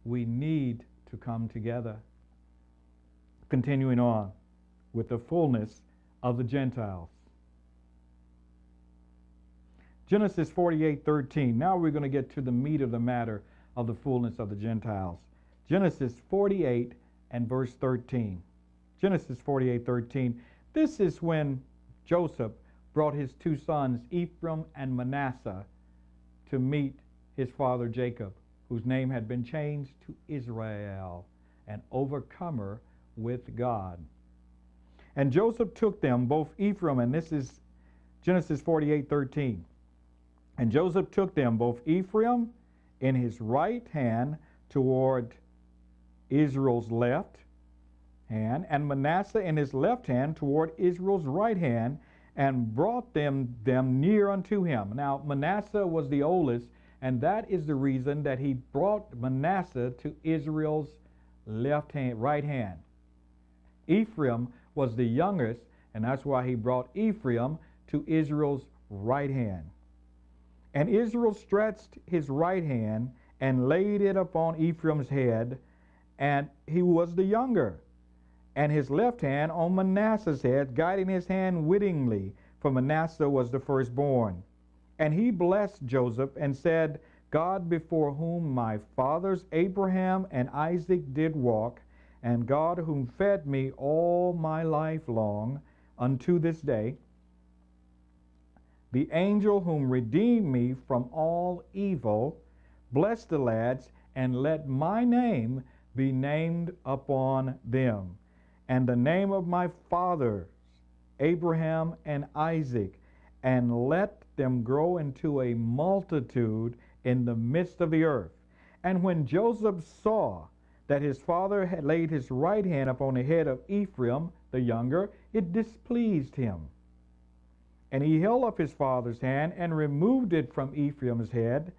we need to come together. Continuing on with the fullness of the Gentiles. Genesis 48:13. Now we're going to get to the meat of the matter of the fullness of the Gentiles. Genesis 48 and verse 13. Genesis 48:13. This is when Joseph brought his two sons, Ephraim and Manasseh, to meet his father Jacob, whose name had been changed to Israel, an overcomer with God. And Joseph took them, both Ephraim, and this is Genesis 48:13. And Joseph took them, both Ephraim in his right hand toward Israel's left hand, and Manasseh in his left hand toward Israel's right hand, and brought them near unto him. Now Manasseh was the oldest, and that is the reason that he brought Manasseh to Israel's left hand, right hand. Ephraim was the youngest, and that's why he brought Ephraim to Israel's right hand. And Israel stretched his right hand and laid it upon Ephraim's head, and he was the younger, and his left hand on Manasseh's head, guiding his hand wittingly, for Manasseh was the firstborn. And he blessed Joseph and said, God before whom my fathers Abraham and Isaac did walk, and God whom fed me all my life long unto this day, the angel whom redeemed me from all evil, bless the lads, and let my name be named upon them, and the name of my fathers, Abraham and Isaac, and let them grow into a multitude in the midst of the earth. And when Joseph saw that his father had laid his right hand upon the head of Ephraim, the younger, it displeased him. And he held up his father's hand and removed it from Ephraim's head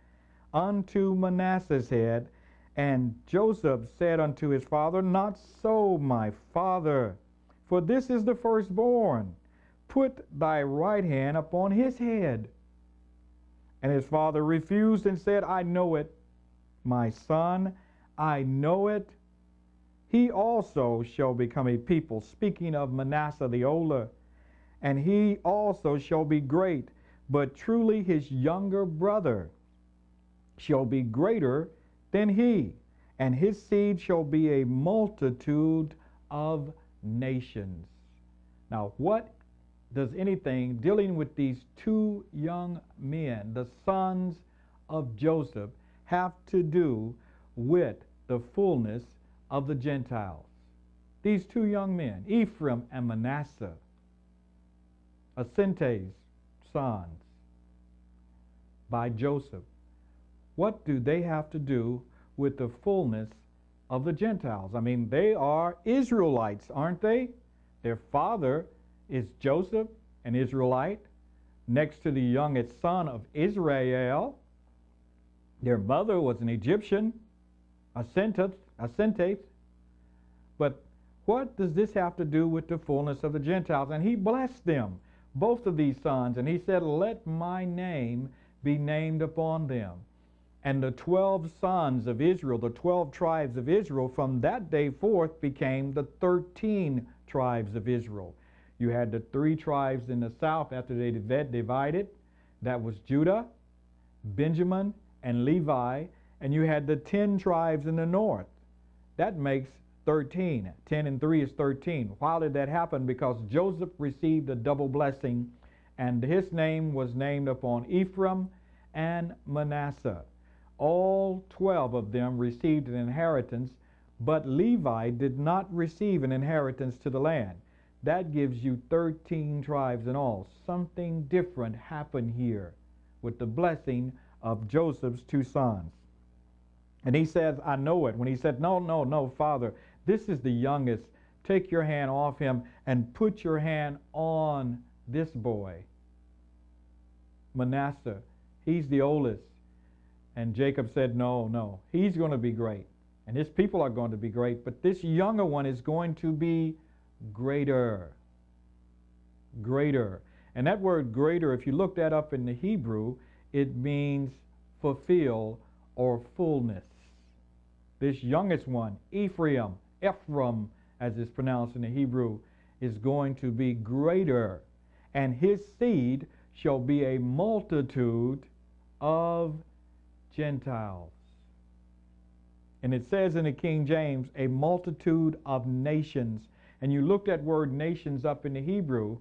unto Manasseh's head. And Joseph said unto his father, Not so, my father, for this is the firstborn. Put thy right hand upon his head. And his father refused and said, I know it, my son, I know it. He also shall become a people, speaking of Manasseh the older, and he also shall be great, but truly his younger brother shall be greater than he, and his seed shall be a multitude of nations. Now, what does anything dealing with these two young men, the sons of Joseph, have to do with the fullness of the Gentiles? These two young men, Ephraim and Manasseh, Asente's sons by Joseph, what do they have to do with the fullness of the Gentiles? I mean, they are Israelites, aren't they? Their father is Joseph, an Israelite, next to the youngest son of Israel. Their mother was an Egyptian, Asenteth. But what does this have to do with the fullness of the Gentiles? And he blessed them, both of these sons, and he said, let my name be named upon them. And the 12 sons of Israel, the 12 tribes of Israel, from that day forth became the 13 tribes of Israel. You had the 3 tribes in the south after they divided. That was Judah, Benjamin, and Levi. And you had the 10 tribes in the north. That makes 13. 10 and 3 is 13. Why did that happen? Because Joseph received a double blessing, and his name was named upon Ephraim and Manasseh. All 12 of them received an inheritance, but Levi did not receive an inheritance to the land. That gives you 13 tribes in all. Something different happened here with the blessing of Joseph's 2 sons. And he says, I know it. When he said, no, Father, this is the youngest. Take your hand off him and put your hand on this boy, Manasseh. He's the oldest. And Jacob said, no, he's going to be great. And his people are going to be great. But this younger one is going to be greater. Greater. And that word greater, if you look that up in the Hebrew, it means fulfill or fullness. This youngest one, Ephraim, as it's pronounced in the Hebrew, is going to be greater, and his seed shall be a multitude of Gentiles. And it says in the King James, a multitude of nations. And you look that word nations up in the Hebrew,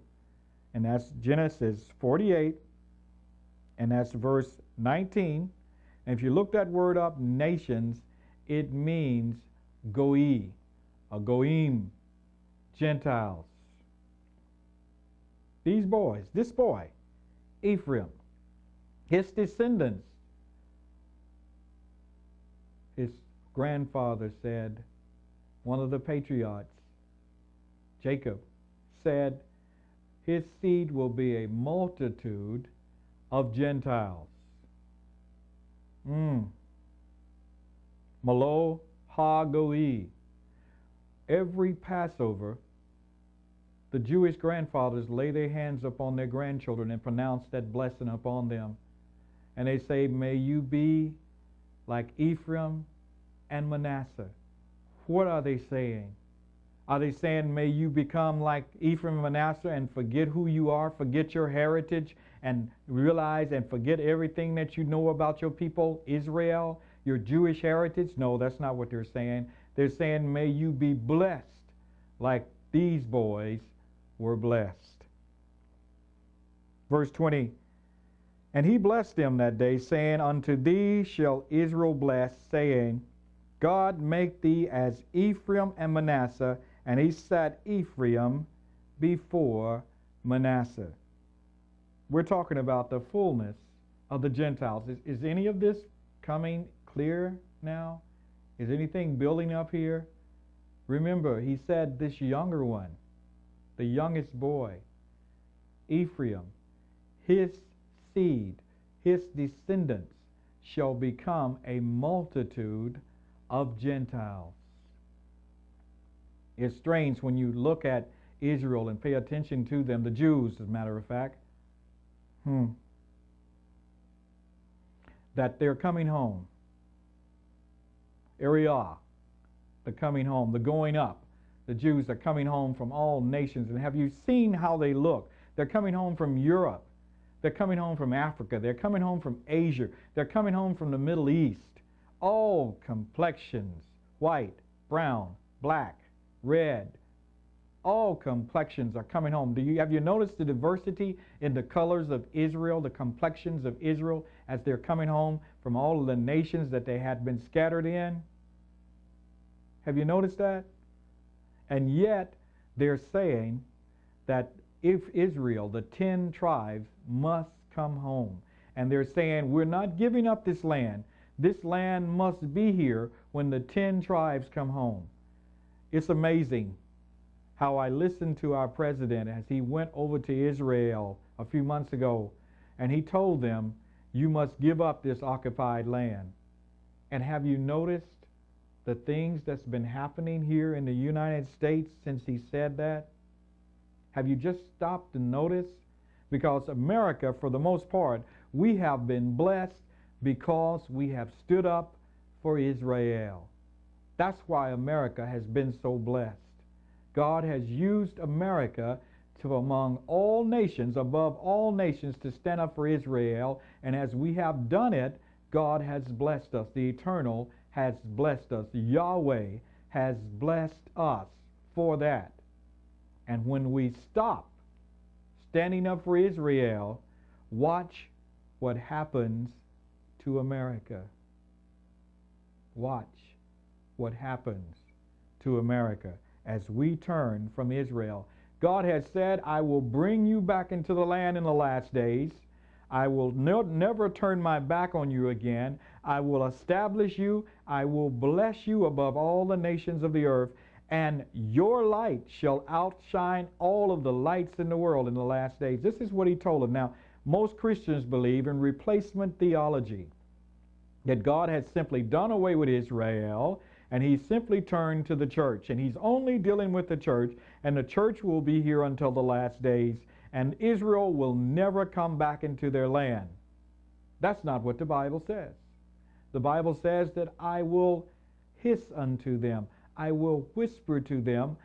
and that's Genesis 48, and that's verse 19. And if you look that word up, nations, it means goi, a goim, Gentiles. These boys, this boy, Ephraim, his descendants, his grandfather said, one of the patriarchs, Jacob, said, his seed will be a multitude of Gentiles. Malo ha-goi. Every Passover, the Jewish grandfathers lay their hands upon their grandchildren and pronounce that blessing upon them. And they say, may you be like Ephraim and Manasseh. What are they saying? Are they saying, may you become like Ephraim and Manasseh and forget who you are, forget your heritage, and realize and forget everything that you know about your people, Israel, your Jewish heritage? No, that's not what they're saying. They're saying, may you be blessed like these boys were blessed. Verse 20, and he blessed them that day, saying, unto thee shall Israel bless, saying, God make thee as Ephraim and Manasseh. And he set Ephraim before Manasseh. We're talking about the fullness of the Gentiles. Is any of this coming clear now? Is anything building up here? Remember, he said this younger one, the youngest boy, Ephraim, his seed, his descendants shall become a multitude of Gentiles. It's strange when you look at Israel and pay attention to them, the Jews, as a matter of fact, that they're coming home. YeriYahu, the coming home, the going up. The Jews are coming home from all nations. And have you seen how they look? They're coming home from Europe. They're coming home from Africa. They're coming home from Asia. They're coming home from the Middle East. All complexions, white, brown, black, red, all complexions are coming home. Have you noticed the diversity in the colors of Israel, the complexions of Israel as they're coming home from all of the nations that they had been scattered in? Have you noticed that? And yet they're saying that if Israel, the 10 tribes, must come home. And they're saying, we're not giving up this land. This land must be here when the 10 tribes come home. It's amazing how I listened to our president as he went over to Israel a few months ago, and he told them, you must give up this occupied land. And have you noticed the things that's been happening here in the United States since he said that? Have you just stopped to notice? Because America, for the most part, we have been blessed because we have stood up for Israel. That's why America has been so blessed. God has used America to, among all nations, above all nations, to stand up for Israel. And as we have done it, God has blessed us. The Eternal has blessed us. Yahweh has blessed us for that. And when we stop standing up for Israel, watch what happens to America. Watch what happens to America as we turn from Israel. God has said, I will bring you back into the land in the last days. I will never turn my back on you again. I will establish you. I will bless you above all the nations of the earth. And your light shall outshine all of the lights in the world in the last days. This is what he told them. Now, most Christians believe in replacement theology, that God has simply done away with Israel, and he's simply turned to the church, and he's only dealing with the church, and the church will be here until the last days, and Israel will never come back into their land. That's not what the Bible says. The Bible says that I will hiss unto them. I will whisper to them.